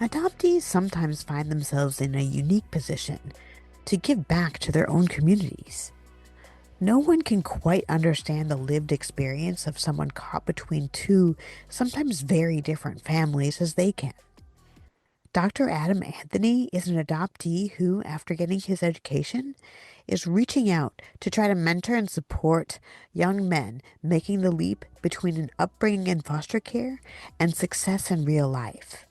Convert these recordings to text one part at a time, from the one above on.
Adoptees sometimes find themselves in a unique position to give back to their own communities. No one can quite understand the lived experience of someone caught between two, sometimes very different families as they can. Dr. Adam Anthony is an adoptee who, after getting his education, is reaching out to try to mentor and support young men making the leap between an upbringing in foster care and success in real life.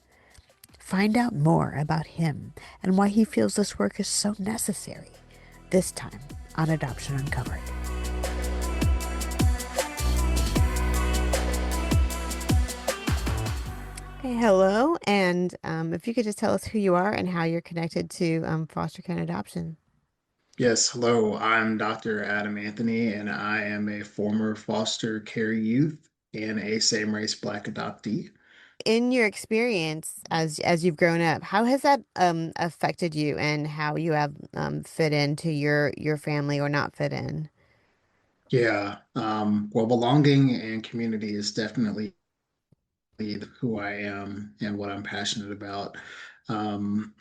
Find out more about him and why he feels this work is so necessary, this time on Adoption Uncovered. Okay, hello, and if you could just tell us who you are and how you're connected to foster care and adoption. Yes, hello. I'm Dr. Adam Anthony, and I am a former foster care youth and a same-race Black adoptee. In your experience as you've grown up, how has that affected you and how you have fit into your family or not fit in? Yeah, well, belonging and community is definitely who I am and what I'm passionate about. Um,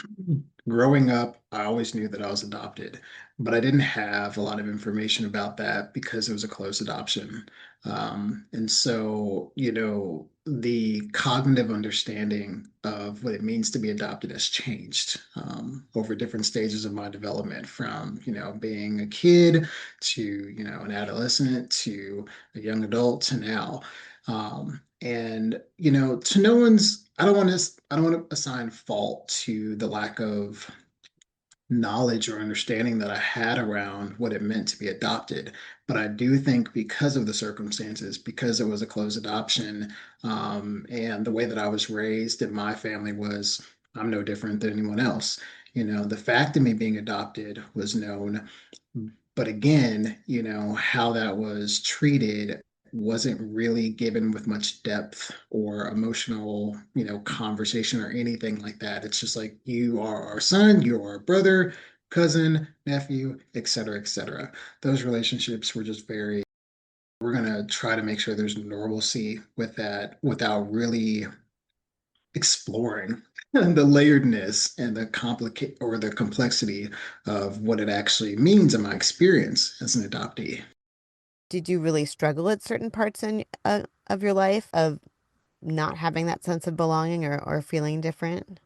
Growing up, I always knew that I was adopted, but I didn't have a lot of information about that because it was a closed adoption. And so, the cognitive understanding of what it means to be adopted has changed over different stages of my development from, being a kid to, an adolescent to a young adult to now. And to no one's, I don't want to assign fault to the lack of knowledge or understanding that I had around what it meant to be adopted. But I do think because of the circumstances, because it was a closed adoption, and the way that I was raised in my family was I'm no different than anyone else. The fact of me being adopted was known, but again, how that was treated wasn't really given with much depth or emotional, conversation or anything like that. It's just like, you are our son, you are our brother, cousin, nephew, et cetera, et cetera. Those relationships were just very, we're going to try to make sure there's normalcy with that without really exploring the layeredness and the complicate or the complexity of what it actually means in my experience as an adoptee. Did you really struggle at certain parts of your life of not having that sense of belonging or feeling different?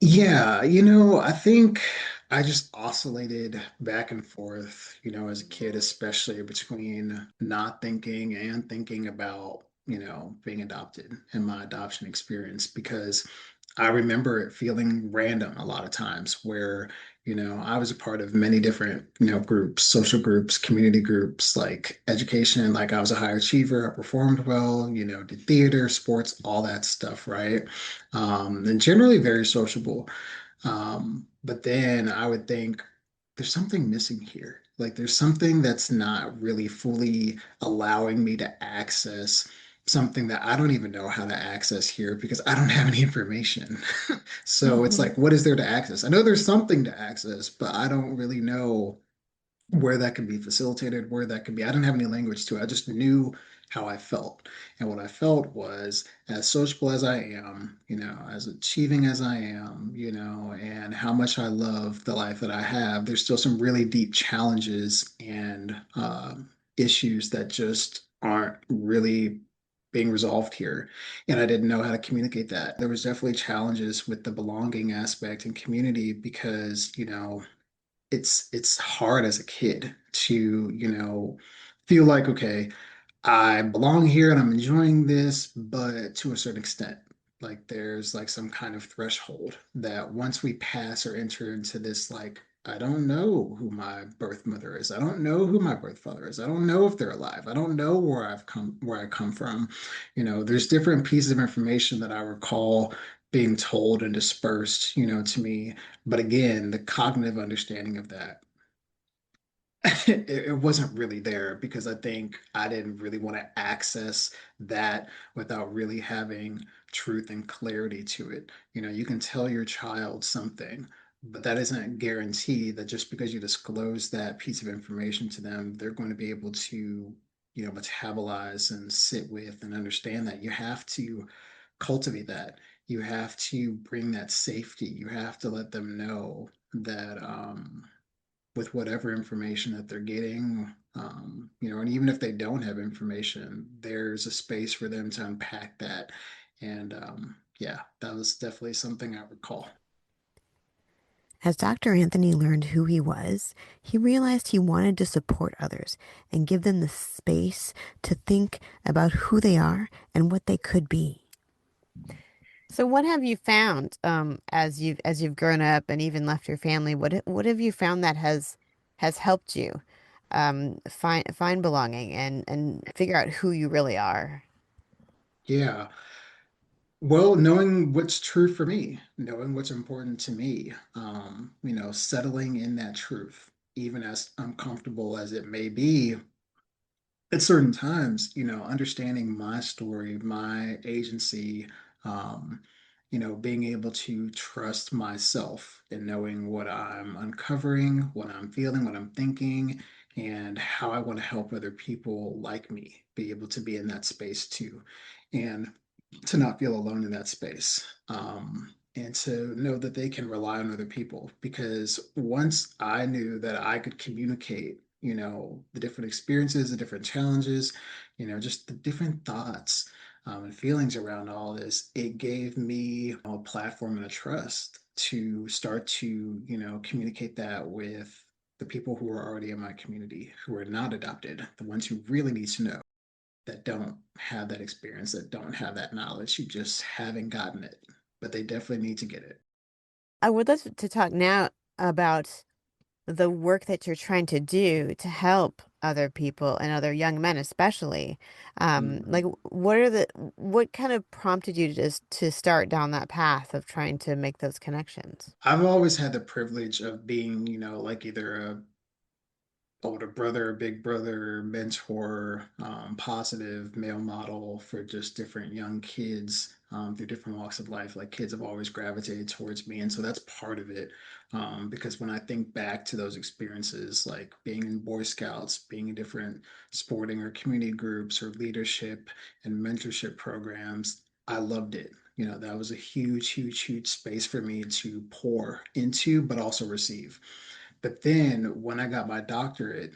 Yeah, I think I just oscillated back and forth, as a kid, especially between not thinking and thinking about, being adopted and my adoption experience, because I remember it feeling random a lot of times where, I was a part of many different, groups, social groups, community groups, like education, like I was a high achiever, I performed well, did theater, sports, all that stuff, right? And generally very sociable. But then I would think there's something missing here. Like there's something that's not really fully allowing me to access something that I don't even know how to access here because I don't have any information. So it's like, what is there to access? I know there's something to access, but I don't really know where that could be facilitated, where that could be. I didn't have any language to it. I just knew how I felt. And what I felt was as sociable as I am, as achieving as I am, and how much I love the life that I have, there's still some really deep challenges and issues that just aren't really being resolved here. And I didn't know how to communicate that. There was definitely challenges with the belonging aspect and community because, it's hard as a kid to, feel like, okay, I belong here and I'm enjoying this, but to a certain extent, like there's like some kind of threshold that once we pass or enter into this, like, I don't know who my birth mother is. I don't know who my birth father is. I don't know if they're alive. I don't know where I come from. There's different pieces of information that I recall being told and dispersed, to me. But again, the cognitive understanding of that it wasn't really there because I think I didn't really want to access that without really having truth and clarity to it. You can tell your child something, but that isn't a guarantee that just because you disclose that piece of information to them, they're going to be able to, metabolize and sit with and understand that. You have to cultivate that. You have to bring that safety. You have to let them know that with whatever information that they're getting, and even if they don't have information, there's a space for them to unpack that. And yeah, that was definitely something I recall. As Dr. Anthony learned who he was, he realized he wanted to support others and give them the space to think about who they are and what they could be. So what have you found as you've grown up and even left your family? What have you found that has helped you find belonging and figure out who you really are? Yeah. Well, knowing what's true for me, knowing what's important to me, settling in that truth, even as uncomfortable as it may be, at certain times, understanding my story, my agency, um, being able to trust myself and knowing what I'm uncovering, what I'm feeling, what I'm thinking, and how I want to help other people like me be able to be in that space too. And to not feel alone in that space. And to know that they can rely on other people. Because once I knew that I could communicate, the different experiences, the different challenges, just the different thoughts and feelings around all this, it gave me a platform and a trust to start to, communicate that with the people who are already in my community, who are not adopted, the ones who really need to know that don't have that experience, that don't have that knowledge, who just haven't gotten it, but they definitely need to get it. I would love to talk now about the work that you're trying to do to help other people and other young men especially. Like Mhm. what kind of prompted you to just to start down that path of trying to make those connections? I've always had the privilege of being, like either a older brother, big brother, mentor, positive male model for just different young kids through different walks of life. Like kids have always gravitated towards me. And so that's part of it. Because when I think back to those experiences, like being in Boy Scouts, being in different sporting or community groups or leadership and mentorship programs, I loved it. That was a huge, huge, huge space for me to pour into, but also receive. But then when I got my doctorate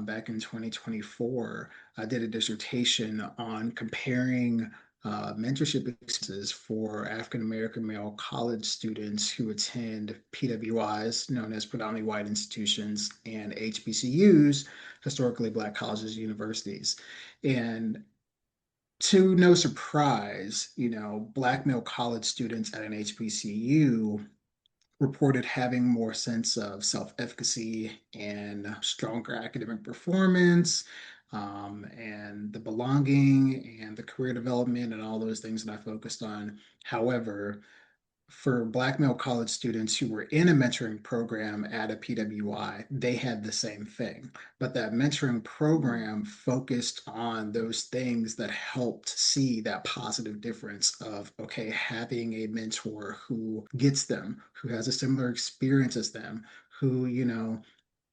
back in 2024, I did a dissertation on comparing mentorship experiences for African American male college students who attend PWIs, known as predominantly white institutions, and HBCUs, historically black colleges and universities. And to no surprise, black male college students at an HBCU reported having more sense of self-efficacy and stronger academic performance, and the belonging and the career development and all those things that I focused on. However, for Black male college students who were in a mentoring program at a PWI, they had the same thing. But that mentoring program focused on those things that helped see that positive difference of, okay, having a mentor who gets them, who has a similar experience as them, who,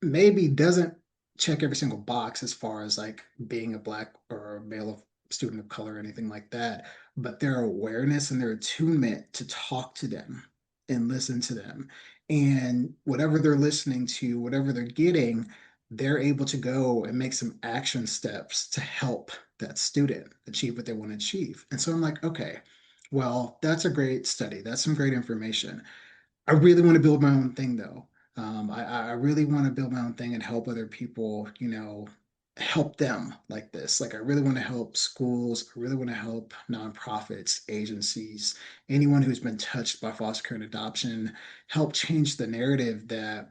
maybe doesn't check every single box as far as like being a black or a male student of color or anything like that, but their awareness and their attunement to talk to them and listen to them. And whatever they're listening to, whatever they're getting, they're able to go and make some action steps to help that student achieve what they want to achieve. And so I'm like, okay, well, that's a great study. That's some great information. I really want to build my own thing though. I really want to build my own thing and help other people, help them like this. Like I really want to help schools. I really want to help nonprofits, agencies, anyone who's been touched by foster care and adoption, help change the narrative that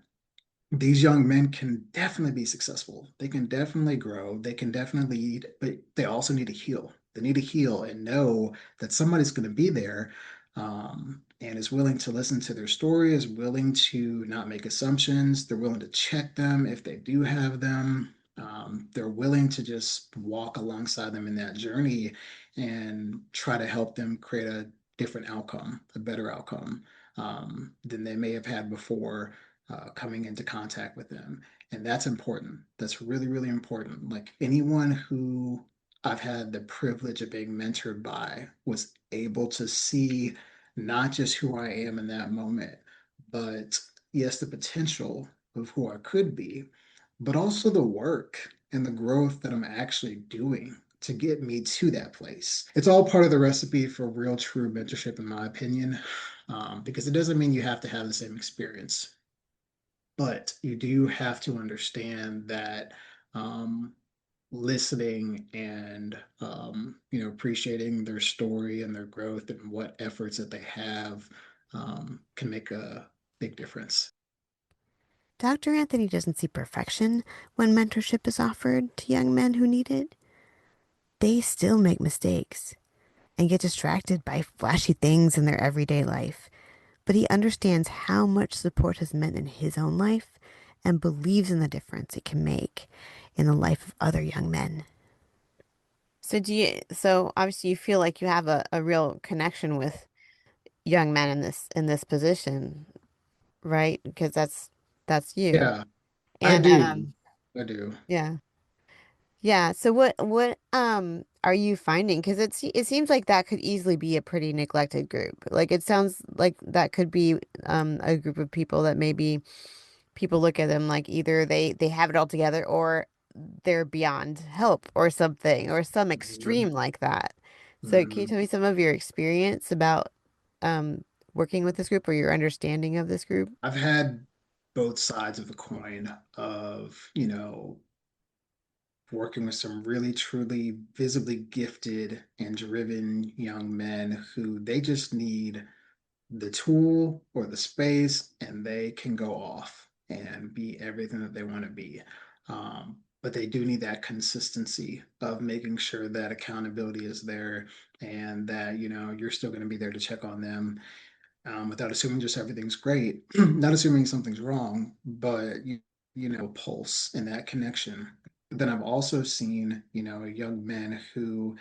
these young men can definitely be successful. They can definitely grow. They can definitely lead, but they also need to heal. They need to heal and know that somebody's going to be there, and is willing to listen to their story, is willing to not make assumptions. They're willing to check them if they do have them. They're willing to just walk alongside them in that journey and try to help them create a different outcome, a better outcome than they may have had before coming into contact with them. And that's important. That's really, really important. Like anyone who I've had the privilege of being mentored by was able to see not just who I am in that moment, but yes, the potential of who I could be, but also the work and the growth that I'm actually doing to get me to that place. It's all part of the recipe for real, true mentorship, in my opinion, because it doesn't mean you have to have the same experience, but you do have to understand that um, listening and appreciating their story and their growth and what efforts that they have can make a big difference. Dr. Anthony doesn't see perfection when mentorship is offered to young men who need it. They still make mistakes and get distracted by flashy things in their everyday life. But he understands how much support has meant in his own life and believes in the difference it can make in the life of other young men. So obviously you feel like you have a real connection with young men in this position, right? Because that's you. Yeah, I And do. I do. yeah. Yeah. So what are you finding? Because it seems like that could easily be a pretty neglected group. Like it sounds like that could be a group of people that maybe people look at them like either they have it all together or they're beyond help or something or some extreme Mhm. like that. So can you Mhm. tell me some of your experience about um working with this group or your understanding of this group? I've had both sides of the coin of, working with some really truly visibly gifted and driven young men who they just need the tool or the space and they can go off and be everything that they want to be. But they do need that consistency of making sure that accountability is there and that, you're still going to be there to check on them without assuming just everything's great, not assuming something's wrong, but pulse and that connection. Then I've also seen, young men who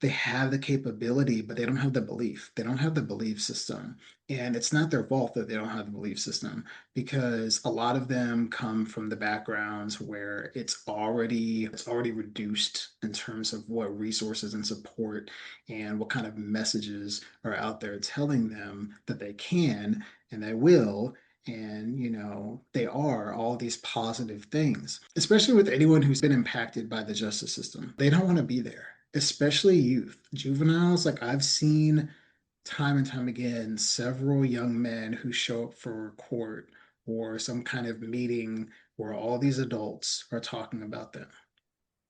they have the capability, but they don't have the belief. They don't have the belief system. And it's not their fault that they don't have the belief system because a lot of them come from the backgrounds where it's already reduced in terms of what resources and support and what kind of messages are out there telling them that they can and they will and they are all these positive things, especially with anyone who's been impacted by the justice system. They don't want to be there, especially youth, juveniles. Like I've seen time and time again several young men who show up for court or some kind of meeting where all these adults are talking about them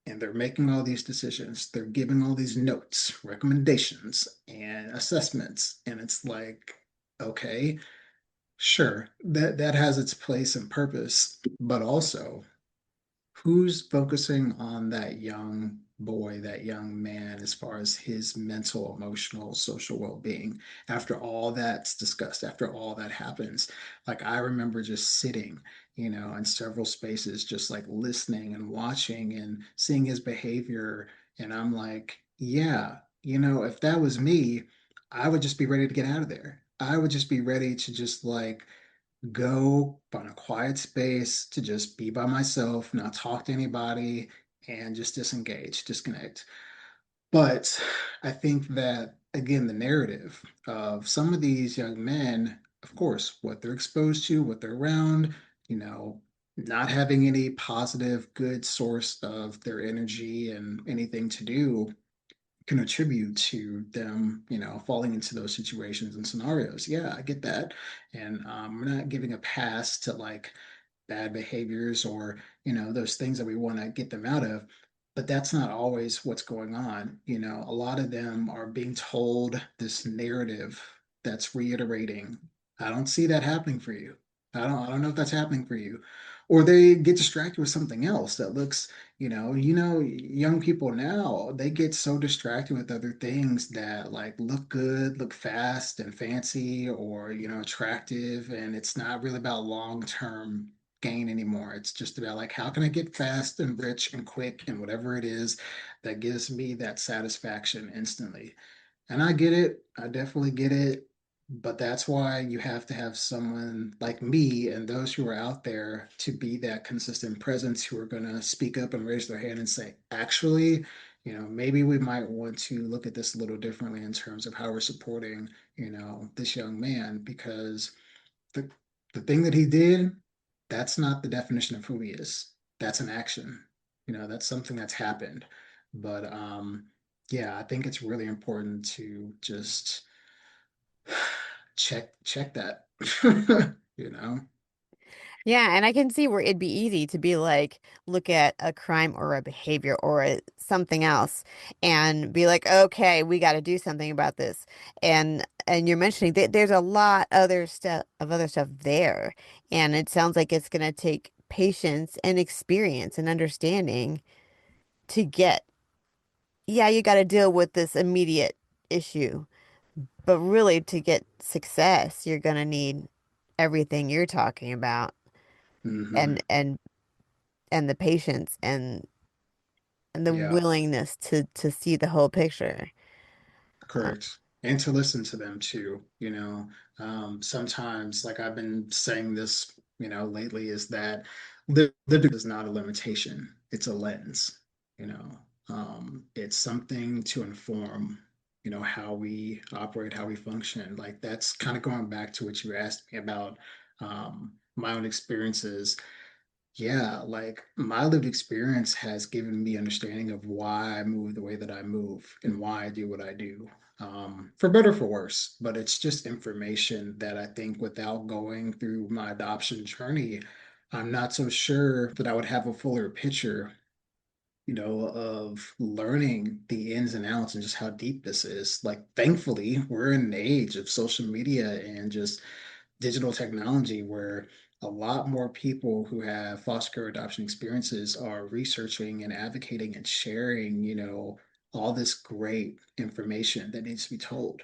and they're making all these decisions, they're giving all these notes, recommendations and assessments, and it's like, okay, sure, that has its place and purpose, but also who's focusing on that young boy, that young man, as far as his mental, emotional, social well-being after all that's discussed, after all that happens? Like I remember just sitting, in several spaces, just like listening and watching and seeing his behavior. And I'm like, yeah, if that was me, I would just be ready to get out of there. I would just be ready to just like go find a quiet space to just be by myself, not talk to anybody, and just disengage, disconnect. But I think that, again, the narrative of some of these young men, of course, what they're exposed to, what they're around, you know, not having any positive, good source of their energy and anything to do can attribute to them, falling into those situations and scenarios. Yeah, I get that. And we're not giving a pass to like bad behaviors or, those things that we want to get them out of. But that's not always what's going on. A lot of them are being told this narrative that's reiterating, I don't see that happening for you. I don't know if that's happening for you. Or they get distracted with something else that looks, young people now, they get so distracted with other things that like look good, look fast and fancy or, attractive. And it's not really about long-term gain anymore. It's just about like, how can I get fast and rich and quick and whatever it is that gives me that satisfaction instantly. And I get it. I definitely get it. But that's why you have to have someone like me and those who are out there to be that consistent presence who are going to speak up and raise their hand and say, actually, maybe we might want to look at this a little differently in terms of how we're supporting, this young man because the the thing that he did, that's not the definition of who he is. That's an action. That's something that's happened. But yeah, I think it's really important to just check that. you know? Yeah, and I can see where it'd be easy to be like, look at a crime or a behavior or something else and be like, okay, we got to do something about this. And you're mentioning that there's a lot other stuff there, and it sounds like it's going to take patience and experience and understanding to get. Yeah, you got to deal with this immediate issue, but really to get success, you're going to need everything you're talking about hmm and and and the patience and the Yeah. willingness to see the whole picture. Uh, Correct. And to listen to them too, sometimes, like I've been saying this, lately, is that lived is not a limitation. It's a lens, you know. It's something to inform, how we operate, how we function. Like that's kind of going back to what you asked me about, my own experiences. Yeah, like my lived experience has given me understanding of why I move the way that I move and why I do what I do, for better or for worse. But it's just information that I think without going through my adoption journey, I'm not so sure that I would have a fuller picture, of learning the ins and outs and just how deep this is. Like, thankfully, we're in an age of social media and just digital technology where a lot more people who have foster care adoption experiences are researching and advocating and sharing, all this great information that needs to be told,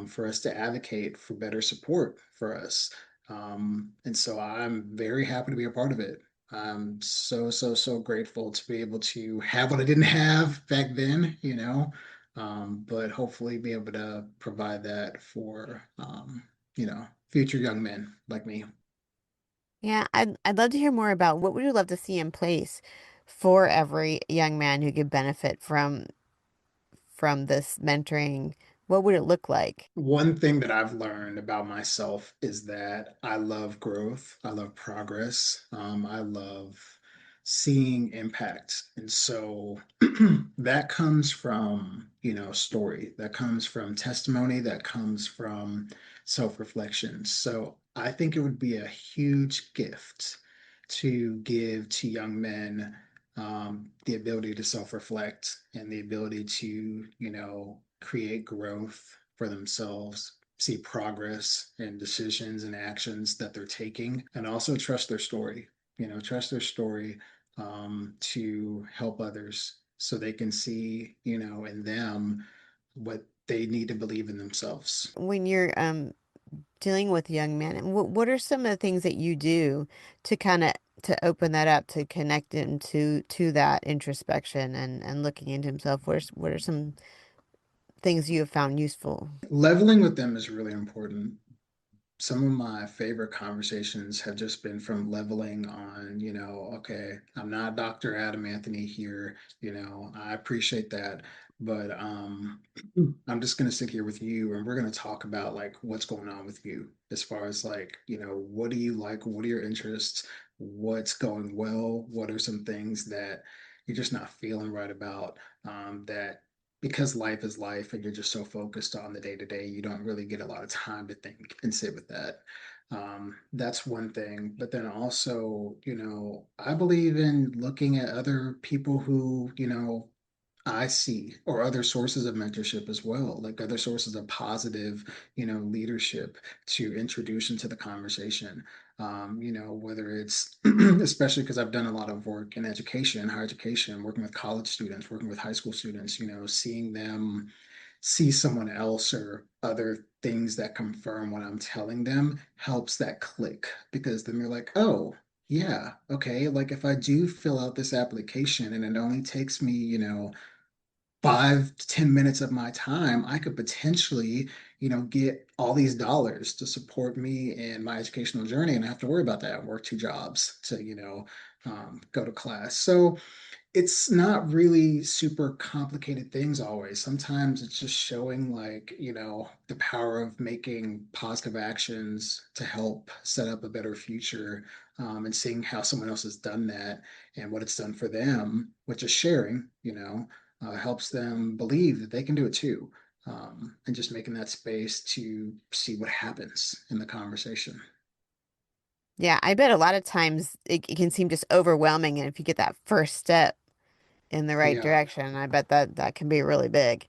for us to advocate for better support for us. And so I'm very happy to be a part of it. I'm so, so, so grateful to be able to have what I didn't have back then, but hopefully be able to provide that for, future young men like me. yeah, I'd love to hear more about what would you love to see in place for every young man who could benefit from this mentoring. What would it look like? One thing that I've learned about myself is that I love growth. I love progress. I love seeing impact. And so that comes from, story, that comes from testimony, that comes from self-reflection. So I think it would be a huge gift to give to young men, the ability to self-reflect and the ability to, create growth for themselves, see progress in decisions and actions that they're taking, and also trust their story. Trust their story, to help others so they can see, in them what they need to believe in themselves. When you're dealing with young men, and what are some of the things that you do to kind of to open that up, to connect him to that introspection and looking into himself? What are some things you have found useful? Leveling with them is really important. Some of my favorite conversations have just been from leveling on, okay, I'm not Dr. Adam Anthony here, I appreciate that, but I'm just gonna sit here with you and we're gonna talk about like what's going on with you as far as like, what do you like, what are your interests, what's going well, what are some things that you're just not feeling right about, that because life is life and you're just so focused on the day to day, you don't really get a lot of time to think and sit with that. That's one thing. But then also, I believe in looking at other people who, I see, or other sources of mentorship as well, like other sources of positive, leadership to introduce into the conversation. Whether it's, especially because I've done a lot of work in education, higher education, working with college students, working with high school students, seeing them see someone else or other things that confirm what I'm telling them helps that click because then they're like, oh, yeah, okay. Like if I do fill out this application and it only takes me, 5 to 10 minutes of my time, I could potentially, get all these dollars to support me in my educational journey and I have to worry about that, work two jobs to, go to class. So It's not really super complicated things always. Sometimes it's just showing, like, the power of making positive actions to help set up a better future, and seeing how someone else has done that and what it's done for them, which is sharing, helps them believe that they can do it too. And just making that space to see what happens in the conversation. Yeah, I bet a lot of times it can seem just overwhelming, and if you get that first step in the right Yeah. direction, I bet that can be really big.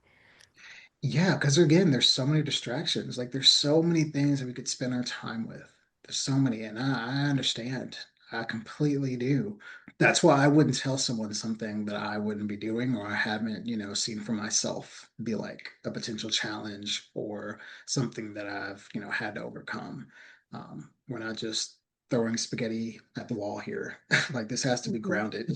Yeah, because again, there's so many distractions. Like there's so many things that we could spend our time with. There's so many, and I understand. I completely do. That's why I wouldn't tell someone something that I wouldn't be doing or I haven't, seen for myself be like a potential challenge or something that I've, had to overcome. We're not just throwing spaghetti at the wall here. Like this has to be Mhm. grounded.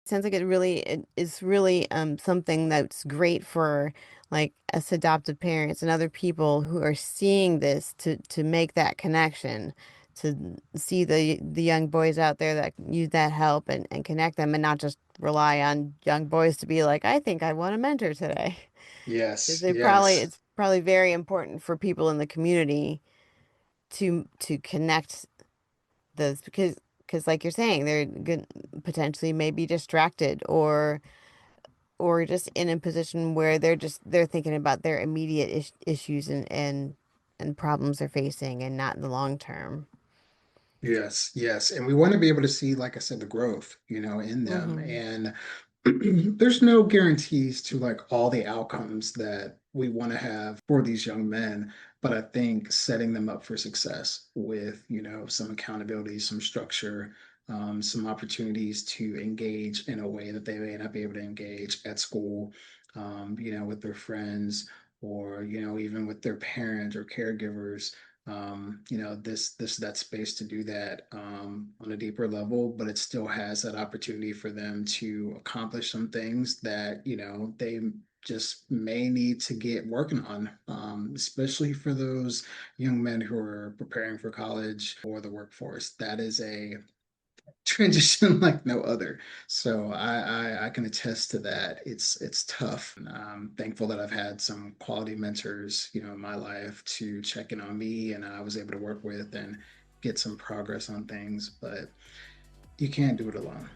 Sounds like it is really something that's great for like us adoptive parents and other people who are seeing this to make that connection, to see the young boys out there that need that help and connect them and not just rely on young boys to be like, I think I want a mentor today. Because Yes, they probably yes, it's probably very important for people in the community to connect those because like you're saying, they're good potentially may be distracted or just in a position where they're thinking about their immediate issues and problems they're facing and not in the long term. yes, yes. And we want to be able to see, like I said, the growth, in them. Hmm. And there's no guarantees to like all the outcomes that we want to have for these young men. But I think setting them up for success with, some accountability, some structure, some opportunities to engage in a way that they may not be able to engage at school, with their friends or, even with their parents or caregivers, this that space to do that, on a deeper level, but it still has that opportunity for them to accomplish some things that, they just may need to get working on, especially for those young men who are preparing for college or the workforce. That is a transition like no other. So I can attest to that. It's tough. And I'm thankful that I've had some quality mentors, in my life to check in on me and I was able to work with and get some progress on things, but you can't do it alone.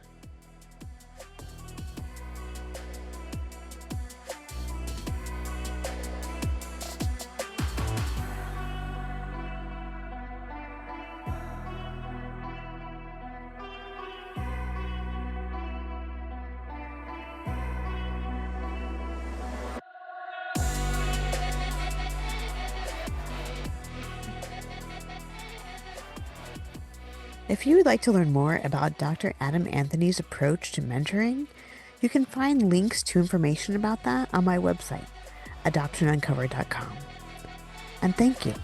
If you would like to learn more about Dr. Adam Anthony's approach to mentoring, you can find links to information about that on my website, adoptionuncovered.com. And thank you.